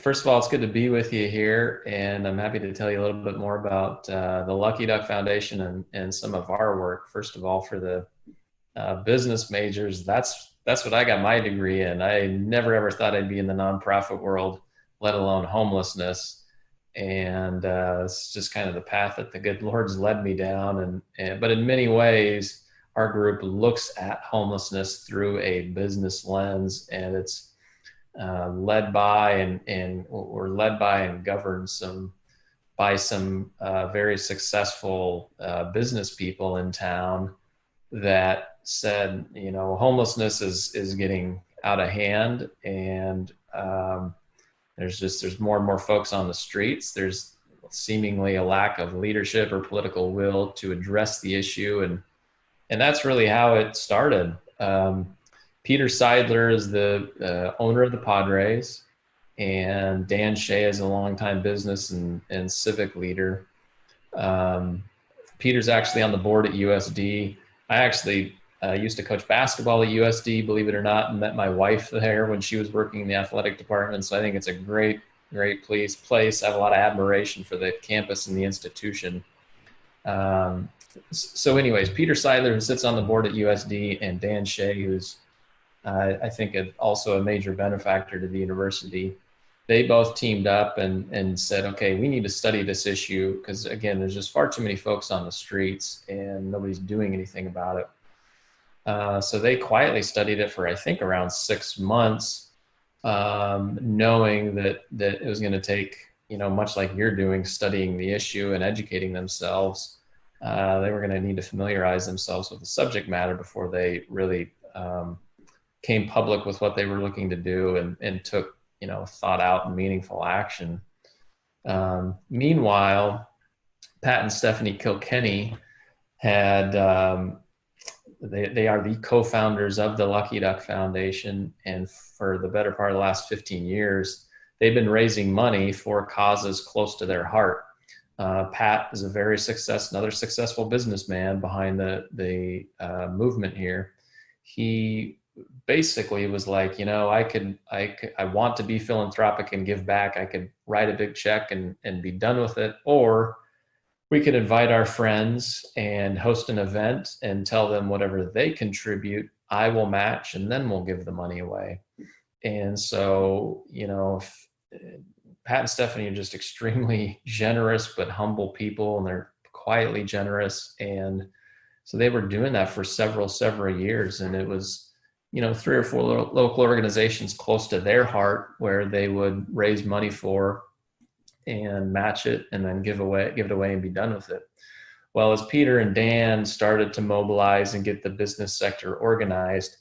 First of all, it's good to be with you here, and I'm happy to tell you a little bit more about the Lucky Duck Foundation and some of our work. First of all, for the business majors, that's what I got my degree in. I never ever thought I'd be in the nonprofit world, let alone homelessness. And it's just kind of the path that the good Lord's led me down. But in many ways, our group looks at homelessness through a business lens, and it's led by and we're led by and governed by some very successful business people in town that said, homelessness is getting out of hand, and there's more and more folks on the streets. There's seemingly a lack of leadership or political will to address the issue, and that's really how it started. Peter Seidler is the owner of the Padres, and Dan Shea is a longtime business and civic leader. Peter's actually on the board at USD. I actually used to coach basketball at USD, believe it or not, and met my wife there when she was working in the athletic department. So I think it's a great place. I have a lot of admiration for the campus and the institution. So anyways, Peter Seidler, who sits on the board at USD, and Dan Shea, who's I think also a major benefactor to the university, they both teamed up and said, okay, we need to study this issue because, again, there's just far too many folks on the streets and nobody's doing anything about it. So they quietly studied it for, I think, around 6 months, knowing that it was going to take, much like you're doing, studying the issue and educating themselves. They were going to need to familiarize themselves with the subject matter before they really came public with what they were looking to do and took, thought out and meaningful action. Meanwhile, Pat and Stephanie Kilkenny had, they are the co-founders of the Lucky Duck Foundation. And for the better part of the last 15 years, they've been raising money for causes close to their heart. Pat is another successful businessman behind the movement here. He basically was like, I want to be philanthropic and give back. I could write a big check and be done with it. Or we could invite our friends and host an event and tell them whatever they contribute, I will match, and then we'll give the money away. And so, Pat and Stephanie are just extremely generous but humble people, and they're quietly generous. And so they were doing that for several years, and it was 3 or 4 local organizations close to their heart where they would raise money for and match it and then give it away and be done with it. Well, as Peter and Dan started to mobilize and get the business sector organized,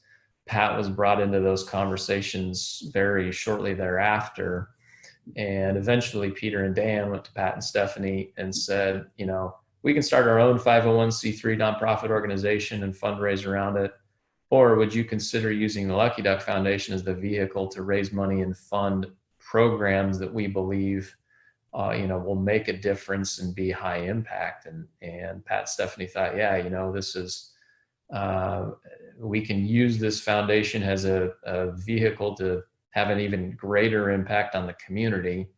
Pat was brought into those conversations very shortly thereafter. And eventually Peter and Dan went to Pat and Stephanie and said, we can start our own 501c3 nonprofit organization and fundraise around it. Or would you consider using the Lucky Duck Foundation as the vehicle to raise money and fund programs that we believe, will make a difference and be high impact? And Pat and Stephanie thought, this is, we can use this foundation as a vehicle to have an even greater impact on the community.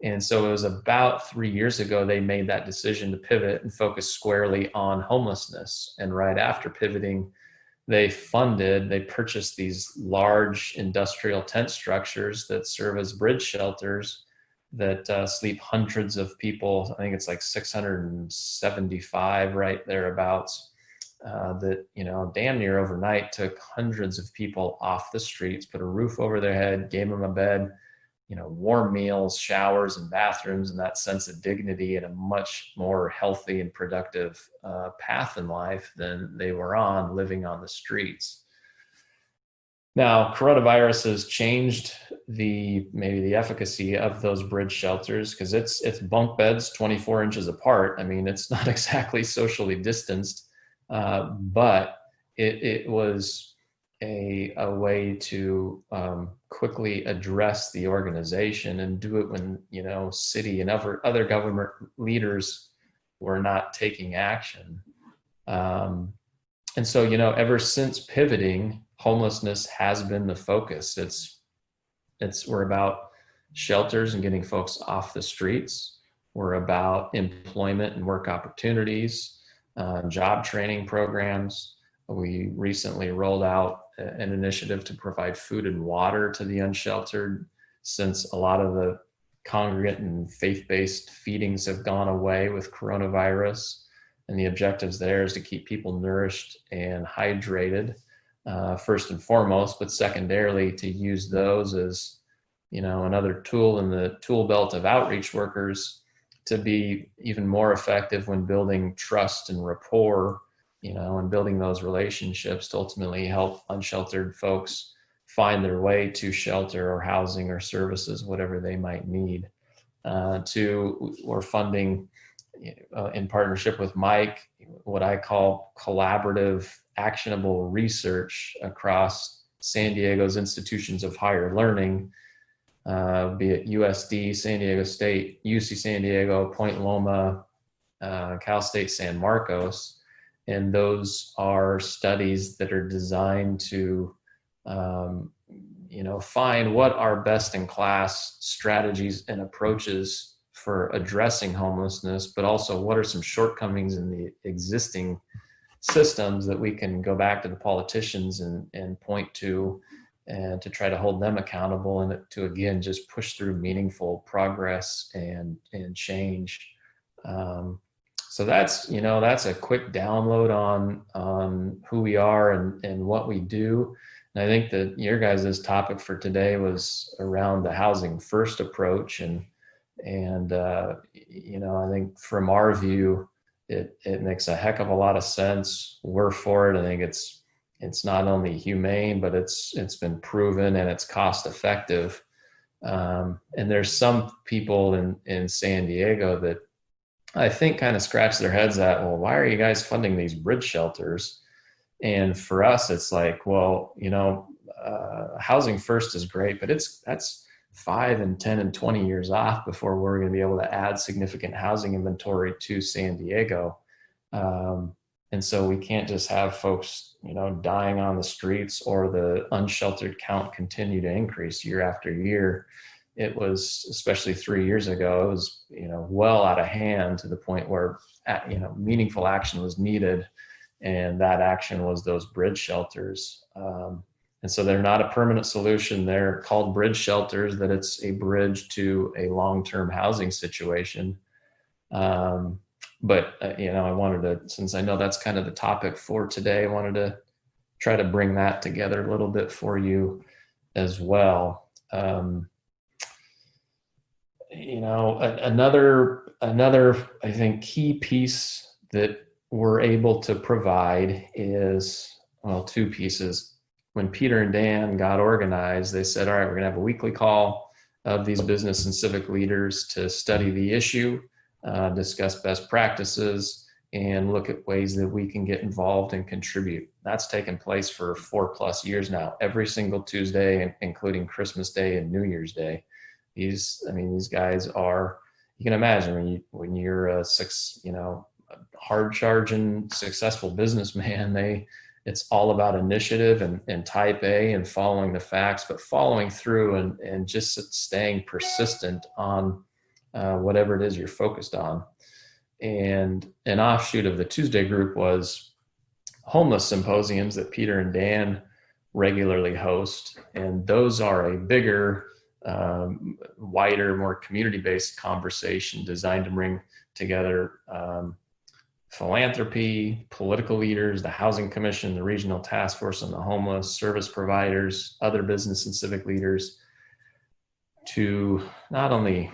And so it was about 3 years ago, they made that decision to pivot and focus squarely on homelessness. And right after pivoting, they purchased these large industrial tent structures that serve as bridge shelters that sleep hundreds of people. I think it's like 675 right thereabouts, that, damn near overnight took hundreds of people off the streets, put a roof over their head, gave them a bed, warm meals, showers, and bathrooms, and that sense of dignity, and a much more healthy and productive path in life than they were on living on the streets. Now, coronavirus has changed maybe the efficacy of those bridge shelters, because it's bunk beds 24 inches apart. I mean, it's not exactly socially distanced, but it was a way to quickly address the organization and do it when, city and other government leaders were not taking action. And so, ever since pivoting, homelessness has been the focus. We're about shelters and getting folks off the streets. We're about employment and work opportunities, job training programs. We recently rolled out an initiative to provide food and water to the unsheltered, since a lot of the congregate and faith-based feedings have gone away with coronavirus. And the objectives there is to keep people nourished and hydrated, first and foremost, but secondarily to use those as, another tool in the tool belt of outreach workers to be even more effective when building trust and rapport, and building those relationships to ultimately help unsheltered folks find their way to shelter or housing or services, whatever they might need. We're funding, in partnership with Mike, what I call collaborative, actionable research across San Diego's institutions of higher learning, be it USD, San Diego State, UC San Diego, Point Loma, Cal State San Marcos. And those are studies that are designed to, find what are best in class strategies and approaches for addressing homelessness, but also what are some shortcomings in the existing systems that we can go back to the politicians and point to, and to try to hold them accountable, and to, again, just push through meaningful progress and change. So that's a quick download on who we are and what we do. And I think that your guys' topic for today was around the housing first approach. And I think from our view, it makes a heck of a lot of sense. We're for it. I think it's not only humane, but it's been proven and it's cost effective. And there's some people in San Diego that I think kind of scratch their heads at, well, why are you guys funding these bridge shelters? And for us, it's like, well, housing first is great, but that's 5 and 10 and 20 years off before we're going to be able to add significant housing inventory to San Diego. And so we can't just have folks, dying on the streets, or the unsheltered count continue to increase year after year. It was, especially 3 years ago, it was, well out of hand, to the point where, meaningful action was needed. And that action was those bridge shelters. And so they're not a permanent solution. They're called bridge shelters, that it's a bridge to a long-term housing situation. But I wanted to, since I know that's kind of the topic for today, I wanted to try to bring that together a little bit for you as well. Another I think key piece that we're able to provide is, well, 2 pieces. When Peter and Dan got organized, they said, all right, we're going to have a weekly call of these business and civic leaders to study the issue, discuss best practices, and look at ways that we can get involved and contribute. That's taken place for 4+ years now, every single Tuesday, including Christmas Day and New Year's Day. These guys are, you can imagine when you're a hard charging, successful businessman, it's all about initiative and type A and following the facts, but following through and just staying persistent on whatever it is you're focused on. And an offshoot of the Tuesday group was homeless symposiums that Peter and Dan regularly host. And those are a bigger, wider, more community-based conversation designed to bring together philanthropy, political leaders, the Housing Commission, the Regional Task Force on the Homeless, service providers, other business and civic leaders, to not only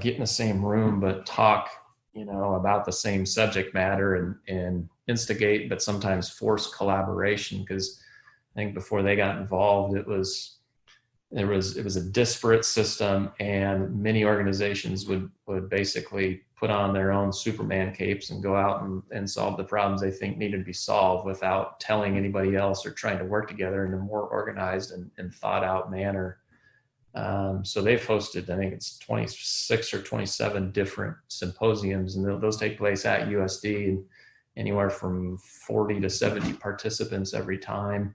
get in the same room, but talk, about the same subject matter and instigate, but sometimes force collaboration. Because I think before they got involved, it was a disparate system, and many organizations would basically put on their own Superman capes and go out and solve the problems they think needed to be solved without telling anybody else, or trying to work together in a more organized and thought out manner. So they've hosted, I think it's 26 or 27 different symposiums, and those take place at USD, and anywhere from 40 to 70 participants every time.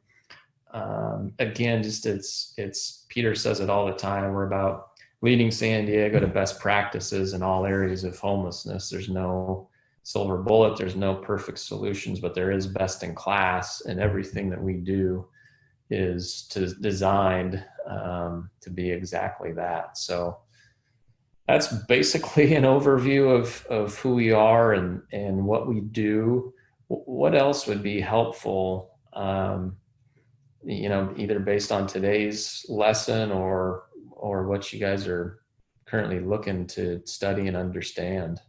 Again, just it's Peter says it all the time. We're about leading San Diego to best practices in all areas of homelessness. There's no silver bullet, there's no perfect solutions, but there is best in class, and everything that we do is designed to be exactly that. So that's basically an overview of who we are and what we do. What else would be helpful? Either based on today's lesson or what you guys are currently looking to study and understand.